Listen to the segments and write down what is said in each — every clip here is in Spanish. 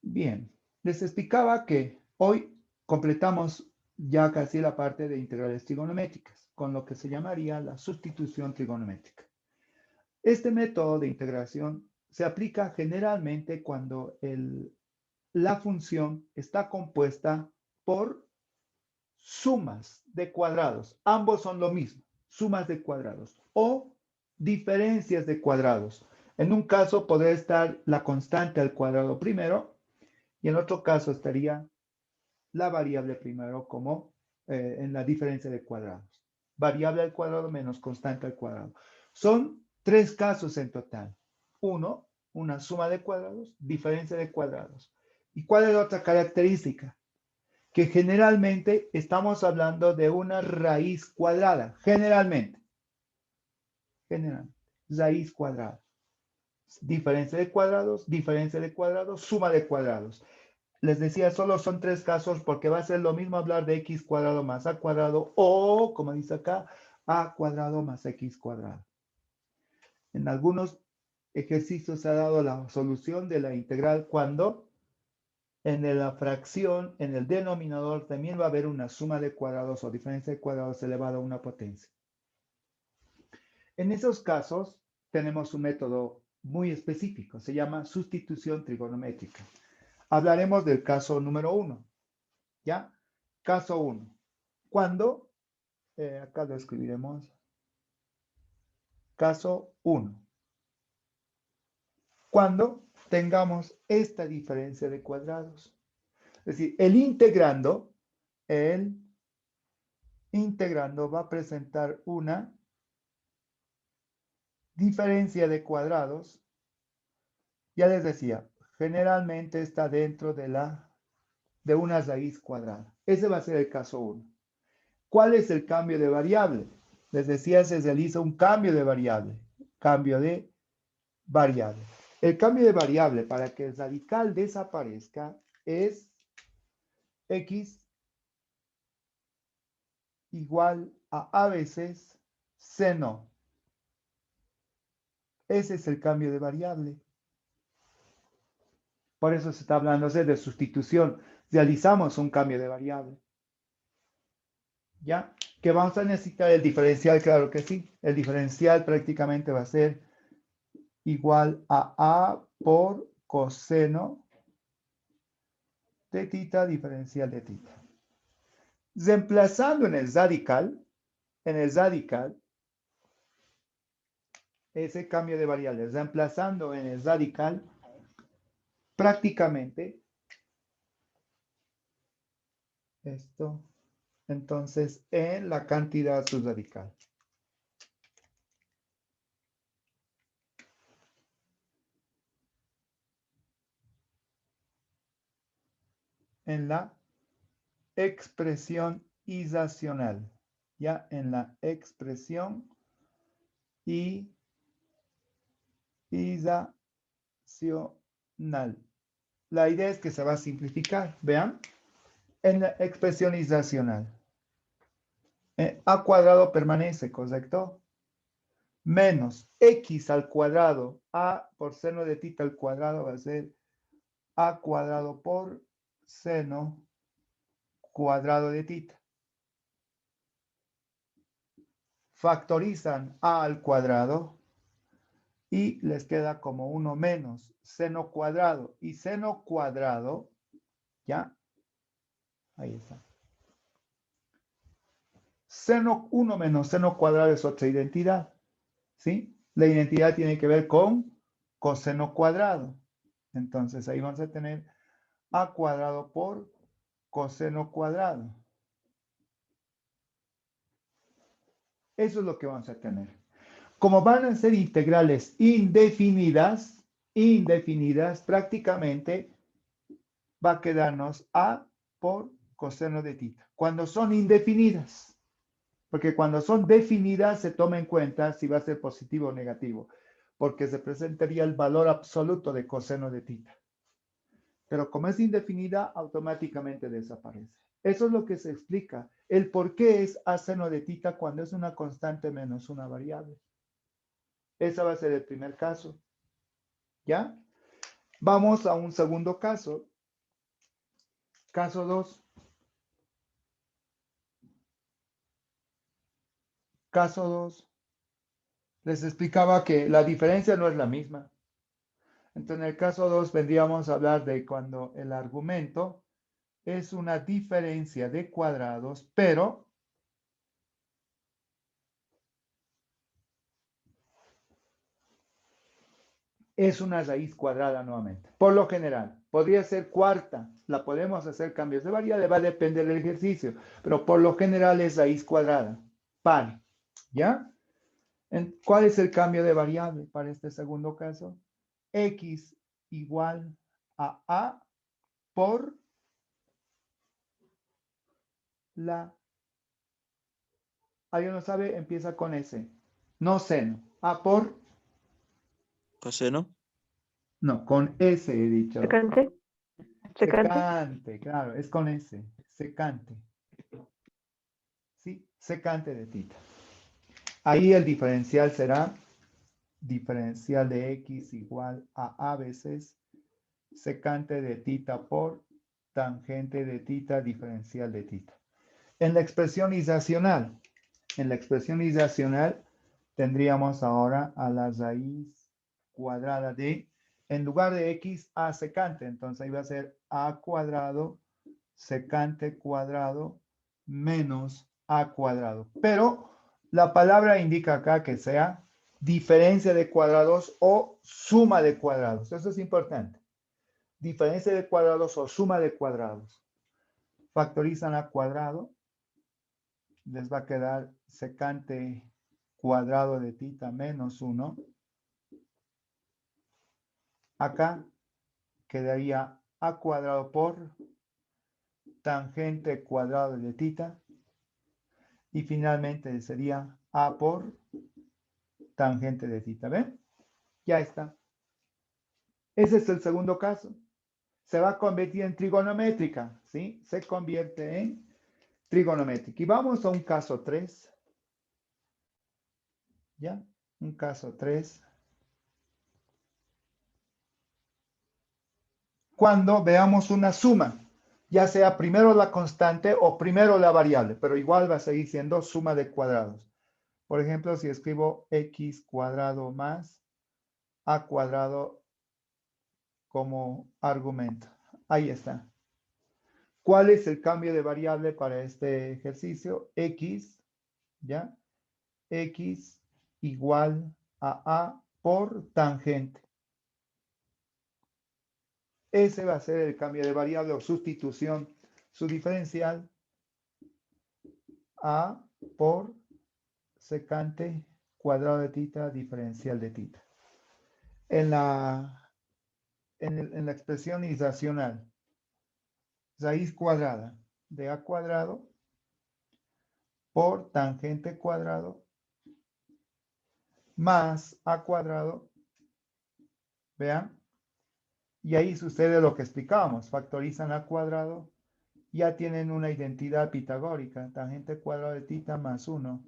Bien, les explicaba que hoy completamos ya casi la parte de integrales trigonométricas, con lo que se llamaría la sustitución trigonométrica. Este método de integración se aplica generalmente cuando la función está compuesta por sumas de cuadrados. Ambos son lo mismo, sumas de cuadrados o diferencias de cuadrados. En un caso podría estar la constante al cuadrado primero y en otro caso estaría la variable primero como en la diferencia de cuadrados. Variable al cuadrado menos constante al cuadrado. Son tres casos en total. Uno, una suma de cuadrados, diferencia de cuadrados. ¿Y cuál es la otra característica? Que generalmente estamos hablando de una raíz cuadrada. Generalmente. Raíz cuadrada. Diferencia de cuadrados, suma de cuadrados. Les decía, solo son tres casos porque va a ser lo mismo hablar de x cuadrado más a cuadrado o, como dice acá, a cuadrado más x cuadrado. En algunos ejercicios se ha dado la solución de la integral cuando en la fracción, en el denominador, también va a haber una suma de cuadrados o diferencia de cuadrados elevada a una potencia. En esos casos tenemos un método muy específico, se llama sustitución trigonométrica. Hablaremos del caso número 1. ¿Ya? Caso 1. Cuando, acá lo escribiremos, caso 1. Cuando tengamos esta diferencia de cuadrados. Es decir, el integrando va a presentar una diferencia de cuadrados. Ya les decía, generalmente está dentro de una raíz cuadrada. Ese va a ser el caso 1. ¿Cuál es el cambio de variable? Les decía, se realiza un cambio de variable. Cambio de variable. El cambio de variable para que el radical desaparezca es x igual a veces seno. Ese es el cambio de variable. Por eso se está hablando de sustitución. Realizamos un cambio de variable. ¿Ya? ¿Que vamos a necesitar el diferencial? Claro que sí. El diferencial prácticamente va a ser igual a por coseno de tita diferencial de tita. Reemplazando en el radical, ese cambio de variables, reemplazando en el radical, prácticamente, esto, entonces, en la cantidad subradical. En la expresión irracional, ya en la expresión irracional. La idea es que se va a simplificar, vean, en la expresión irracional. A cuadrado permanece, ¿correcto? Menos x al cuadrado, a por seno de tita al cuadrado va a ser a cuadrado por seno cuadrado de tita. Factorizan a al cuadrado y les queda como 1 menos seno cuadrado. Y seno cuadrado, ¿ya? Ahí está. Seno 1 menos seno cuadrado es otra identidad, ¿sí? La identidad tiene que ver con coseno cuadrado. Entonces ahí vamos a tener a cuadrado por coseno cuadrado. Eso es lo que vamos a tener. Como van a ser integrales indefinidas, prácticamente va a quedarnos a por coseno de tita. Cuando son indefinidas, porque cuando son definidas se toma en cuenta si va a ser positivo o negativo, porque se presentaría el valor absoluto de coseno de tita. Pero como es indefinida, automáticamente desaparece. Eso es lo que se explica. El por qué es a seno de tita cuando es una constante menos una variable. Ese va a ser el primer caso. ¿Ya? Vamos a un segundo caso. Caso 2. Caso 2. Les explicaba que la diferencia no es la misma. Entonces, en el caso 2 vendríamos a hablar de cuando el argumento es una diferencia de cuadrados, pero es una raíz cuadrada nuevamente. Por lo general, podría ser cuarta, la podemos hacer cambios de variable, va a depender del ejercicio, pero por lo general es raíz cuadrada, par, ¿ya? ¿Cuál es el cambio de variable para este segundo caso? X igual a por la, ¿alguien lo sabe? Empieza con S, no seno, a por, Coseno. no, con S he dicho. Secante. Secante, claro, es con S, secante. ¿Sí? Secante de tita. Ahí el diferencial será diferencial de x igual a veces secante de tita por tangente de tita diferencial de tita. En la expresión irracional tendríamos ahora a la raíz cuadrada de, en lugar de x, a secante. Entonces ahí va a ser a cuadrado secante cuadrado menos a cuadrado. Pero la palabra indica acá que sea diferencia de cuadrados o suma de cuadrados. Eso es importante. Diferencia de cuadrados o suma de cuadrados. Factorizan a cuadrado. Les va a quedar secante cuadrado de tita menos 1. Acá quedaría a cuadrado por tangente cuadrado de tita. Y finalmente sería a por tangente de tita. ¿Ven? Ya está. Ese es el segundo caso. Se va a convertir en trigonométrica. ¿Sí? Se convierte en trigonométrica. Y vamos a un caso 3. ¿Ya? Un caso 3. Cuando veamos una suma, ya sea primero la constante o primero la variable, pero igual va a seguir siendo suma de cuadrados. Por ejemplo, si escribo x cuadrado más a cuadrado como argumento. Ahí está. ¿Cuál es el cambio de variable para este ejercicio? X, ¿ya? X igual a por tangente. Ese va a ser el cambio de variable o sustitución. Su diferencial a por secante cuadrado de tita diferencial de tita. En la expresión irracional, raíz cuadrada de a cuadrado por tangente cuadrado más a cuadrado, vean, y ahí sucede lo que explicábamos, factorizan a cuadrado, ya tienen una identidad pitagórica, tangente cuadrado de tita más 1.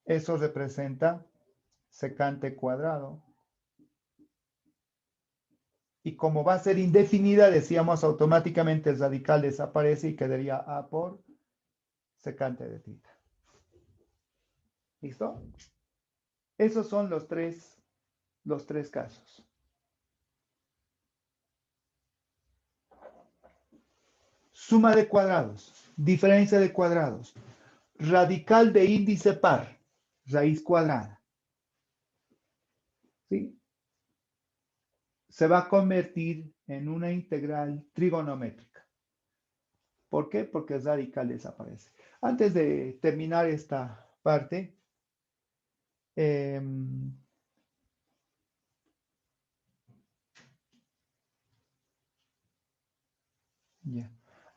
Eso representa secante cuadrado. Y como va a ser indefinida, decíamos automáticamente el radical desaparece y quedaría a por secante de tita. ¿Listo? Esos son los tres casos. Suma de cuadrados, diferencia de cuadrados, radical de índice par, raíz cuadrada. ¿Sí? Se va a convertir en una integral trigonométrica. ¿Por qué? Porque el radical desaparece. Antes de terminar esta parte,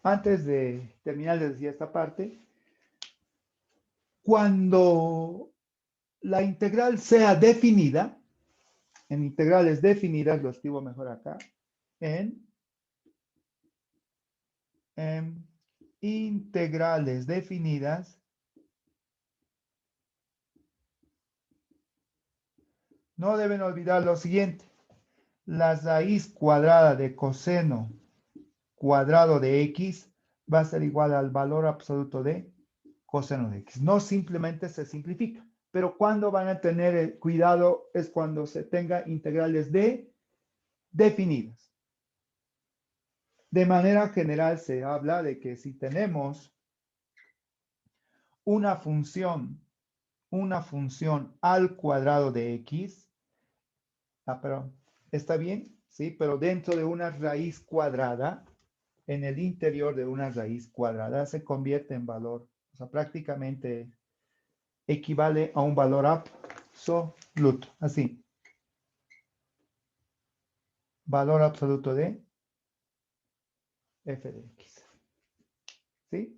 antes de terminar, les decía esta parte, cuando la integral sea definida, en integrales definidas, lo escribo mejor acá, en integrales definidas, no deben olvidar lo siguiente, la raíz cuadrada de coseno cuadrado de x va a ser igual al valor absoluto de coseno de x. No simplemente se simplifica, pero cuando van a tener cuidado es cuando se tenga integrales de definidas. De manera general se habla de que si tenemos una función al cuadrado de x, pero está bien, ¿sí? Pero dentro de una raíz cuadrada, en el interior de una raíz cuadrada se convierte en valor, o sea, prácticamente equivale a un valor absoluto, así. Valor absoluto de f de x. ¿Sí?